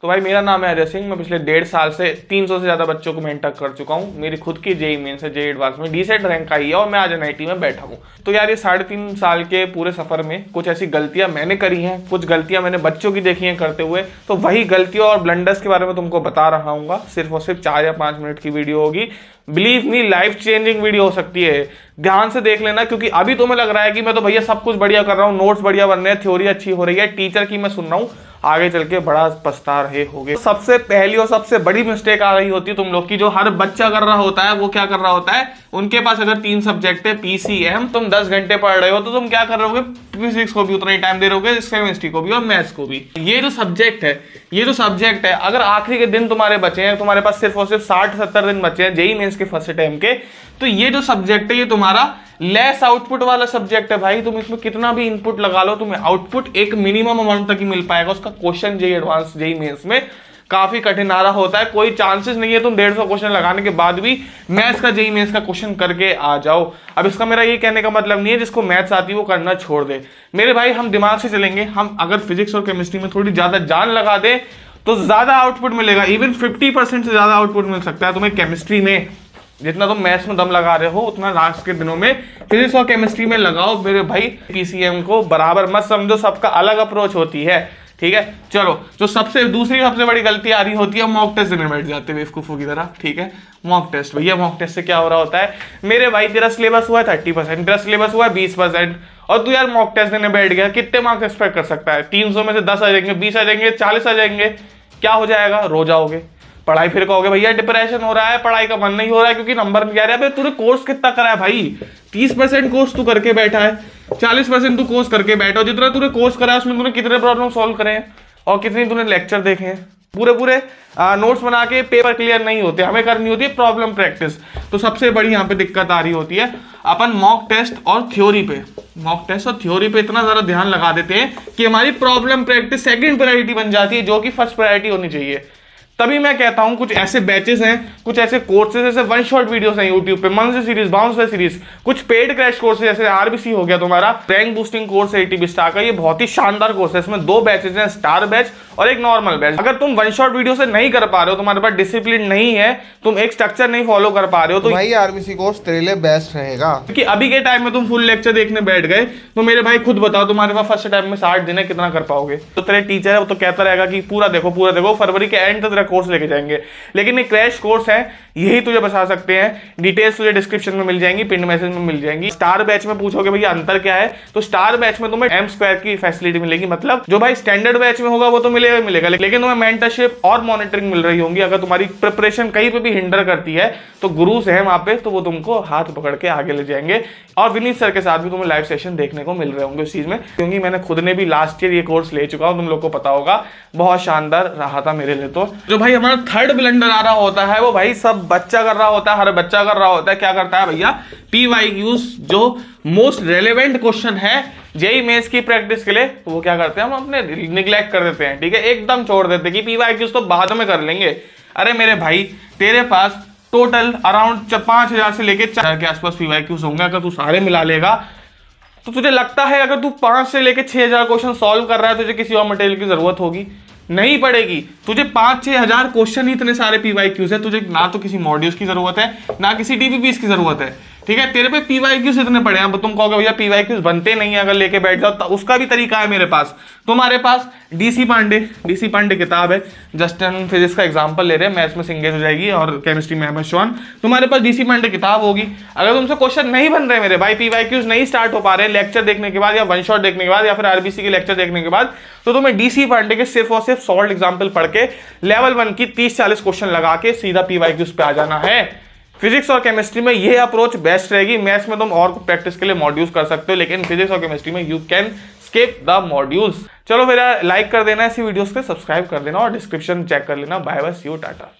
तो भाई मेरा नाम है अजय सिंह। मैं पिछले 1.5 साल से 300 से ज़्यादा बच्चों को मेंटर कर चुका हूँ। मेरी खुद की जेईई मेंस है, जेईई एडवांस में डिसेंट रैंक आई है और मैं आज एनआईटी में बैठा हूँ। तो यार ये 3.5 साल के पूरे सफर में कुछ ऐसी गलतियां मैंने करी हैं, कुछ गलतियां मैंने बच्चों की देखी हैं करते हुए। तो वही गलतियों और ब्लंडर्स के बारे में तुमको बता रहा हूँ। सिर्फ और सिर्फ 4 या 5 मिनट की वीडियो होगी। Believe me, life changing video हो सकती है। ध्यान से देख लेना, क्योंकि अभी तुम्हें लग रहा है कि मैं तो भैया सब कुछ बढ़िया कर रहा हूँ, नोट्स बढ़िया बन रहे हैं, थ्योरी अच्छी हो रही है, टीचर की मैं सुन रहा हूँ, आगे चल के बड़ा पछता रहे होगे। सबसे पहली और सबसे बड़ी मिस्टेक आ रही होती है तुम लोग की, जो हर बच्चा कर रहा होता है। वो क्या कर रहा होता है, उनके पास अगर 3 सब्जेक्ट है पीसीएम, तुम 10 घंटे पढ़ रहे हो तो तुम क्या कर रहे हो, फिजिक्स को भी उतना ही टाइम दे रहोगे, केमिस्ट्री को भी और मैथ्स को भी। ये जो सब्जेक्ट है अगर आखिरी के दिन तुम्हारे बचे हैं, तुम्हारे पास सिर्फ और सिर्फ 60-70 दिन बचे हैं जेईई मेंस के फर्स्ट अटेम्प्ट के, तो ये जो सब्जेक्ट है ये तुम्हारा लेस आउटपुट वाला सब्जेक्ट है भाई। तुम इसमें कितना भी इनपुट लगा लो, तुम्हें आउटपुट एक मिनिमम अमाउंट तक ही मिल पाएगा। उसका question JEE advance, JEE mains में काफी कठिन आ रहा होता है। कोई चांसेस नहीं है तुम 150 क्वेश्चन लगाने के बाद भी मैथ्स का, जेईई मेंस का क्वेश्चन करके आ जाओ। अब इसका मेरा ये कहने का मतलब नहीं है जिसको मैथ्स आती है वो करना छोड़ दे। मेरे भाई हम दिमाग से चलेंगे। हम अगर फिजिक्स और केमिस्ट्री में थोड़ी ज्यादा जान लगा दें तो ज्यादा आउटपुट मिलेगा। इवन 50% से ज्यादा आउटपुट मिल सकता है तुम्हें केमिस्ट्री में। जितना तुम मैथ्स में दम लगा रहे हो उतना लास्ट के दिनों में फिजिक्स और केमिस्ट्री में लगाओ मेरे भाई। पीसीएम को बराबर मत समझो, सबका अलग अप्रोच होती है, ठीक है। चलो, जो दूसरी सबसे बड़ी गलती आ रही होती है, मॉक टेस्ट देने बैठ जाते हैं बेवकूफों की तरह, ठीक है। मॉक टेस्ट, भैया मॉक टेस्ट से क्या हो रहा होता है, मेरे भाई तेरा सिलेबस हुआ है 30%, तेरा सिलेबस हुआ है 20%, और तू यार मॉक टेस्ट देने बैठ गया, कितने मार्क्स एक्सपेक्ट कर सकता है? 300 में से 10 आ जाएंगे, 20 आ जाएंगे, 40 आ जाएंगे, क्या हो जाएगा? रो जाओगे। पढ़ाई फिर कहोगे भैया डिप्रेशन हो रहा है, पढ़ाई का मन नहीं हो रहा है क्योंकि नंबर नहीं आ रहा है। तूने कोर्स कितना करा है भाई? 30% कोर्स तू करके बैठा है, 40% तू कोर्स करके बैठा हो। जितना तूने कोर्स करा है उसमें तूने कितने प्रॉब्लम सॉल्व करे हैं और कितनी तूने लेक्चर देखे हैं? पूरे नोट्स बना के पेपर क्लियर नहीं होते, हमें करनी होती है प्रॉब्लम प्रैक्टिस। तो सबसे बड़ी यहाँ पे दिक्कत आ रही होती है, अपन मॉक टेस्ट और थ्योरी पे इतना ज्यादा ध्यान लगा देते हैं कि हमारी प्रॉब्लम प्रैक्टिस सेकंड प्रायोरिटी बन जाती है, जो कि फर्स्ट प्रायोरिटी होनी चाहिए। तभी मैं कहता हूं कुछ ऐसे बैचेस हैं, कुछ ऐसे कोर्सेज, जैसे वन शॉट वीडियोस हैं यूट्यूब पे, मंथली सीरीज, बाउंस सीरीज, कुछ पेड क्रैश कोर्सेज जैसे आरबीसी हो गया तुम्हारा, रैंक बूस्टिंग कोर्स है एटीबी स्टार का। ये बहुत ही शानदार कोर्स है। इसमें 2 बैचेस हैं, स्टार बैच और एक नॉर्मल बैच। अगर तुम वन शॉट वीडियो से नहीं कर पा रहे हो, तुम्हारे पास डिसिप्लिन नहीं है, तुम एक स्ट्रक्चर नहीं फॉलो कर पा रहे हो, तो भाई आरबीसी कोर्स तेरे लिए बेस्ट रहेगा। क्योंकि अभी के टाइम में तुम फुल लेक्चर देखने बैठ गए तो मेरे भाई खुद बताओ, तुम्हारे पास फर्स्ट टाइम में 60 दिन है, कितना कर पाओगे? तो तेरे टीचर है वो तो कहता रहेगा कि पूरा देखो, फरवरी के एंड तक तेरा कोर्स लेके जाएंगे। लेकिन ये क्रैश कोर्स है, यही तुझे बता सकते हैं। डिटेल्स तुझे डिस्क्रिप्शन में मिल जाएंगी, पिन मैसेज में मिल जाएंगी। स्टार बैच में पूछोगे भैया अंतर क्या है, तो स्टार बैच में तुम्हें M² की फैसिलिटी मिलेगी। मतलब जो भाई स्टैंडर्ड बैच में होगा वो तो मिलेगा, लेकिन तुम्हें मेंटरशिप और मॉनिटरिंग मिल रही होंगी। अगर तुम्हारी प्रिपरेशन कहीं पे भी हिंडर करती है तो गुरुज है वहां पे, तो वो तुमको हाथ पकड़ के आगे ले जाएंगे। और विनीत सर के साथ भी तुम्हें लाइव सेशन देखने को मिल रहे होंगे उस चीज में, क्योंकि मैंने खुद ने भी लास्ट ईयर ये कोर्स ले चुका हूं, तुम लोग को पता होगा। बहुत शानदार रहा था मेरे लिए। तो जो भाई हमारा थर्ड ब्लंडर आ रहा होता है, वो भाई सब बच्चा कर रहा होता है, हर बच्चा कर रहा होता है। क्या करता है भैया, PYQs जो मोस्ट रेलेवेंट क्वेश्चन है जेईई मेंस की प्रैक्टिस के लिए, तो वो क्या करते हैं, हम अपने निगलेक्ट कर देते हैं, ठीक है, एकदम छोड़ देते हैं कि PYQs तो बाद में कर लेंगे। अरे मेरे भाई तेरे पास टोटल अराउंड 5000 से लेके 4000 के आसपास PYQs होंगे। अगर तू सारे मिला लेगा तो तुझे लगता है अगर तू 5 से लेके 6000 क्वेश्चन सॉल्व कर रहा है तुझे किसी और मटेरियल की जरूरत होगी? नहीं पड़ेगी। तुझे 5-6 हजार क्वेश्चन ही इतने सारे PYQs है, तुझे ना तो किसी मॉड्यूल्स की जरूरत है ना किसी DPPs की जरूरत है, ठीक है। तेरे पे PYQs इतने पड़े हैं, तुम कहोगे भैया PYQs बनते नहीं है, अगर लेके बैठ जाओ तो उसका भी तरीका है मेरे पास। तुम्हारे पास डीसी पांडे किताब है, जस्ट फिजिक्स का एग्जांपल ले रहे हैं, मैथ्स में सिंगेज हो जाएगी और केमिस्ट्री में एमएस शॉन। तुम्हारे पास डीसी पांडे किताब होगी। अगर तुमसे क्वेश्चन नहीं बन रहे मेरे भाई, PYQs नहीं स्टार्ट हो पा रहे लेक्चर देखने के बाद या वन शॉट देखने के बाद या फिर आरबीसी के लेक्चर देखने के बाद, तो तुम्हें डीसी पांडे के सिर्फ और सिर्फ सॉल्व एग्जाम्पल पढ़ के लेवल 1 की 30-40 क्वेश्चन लगा के सीधा PYQs पे आ जाना है। फिजिक्स और केमिस्ट्री में ये अप्रोच बेस्ट रहेगी। मैथ्स में तुम और प्रैक्टिस के लिए मॉड्यूल्स कर सकते हो, लेकिन फिजिक्स और केमिस्ट्री में you can skip the modules. चलो फिर लाइक कर देना ऐसी वीडियोस के, सब्सक्राइब कर देना और डिस्क्रिप्शन चेक कर लेना। Bye bye, see you, Tata.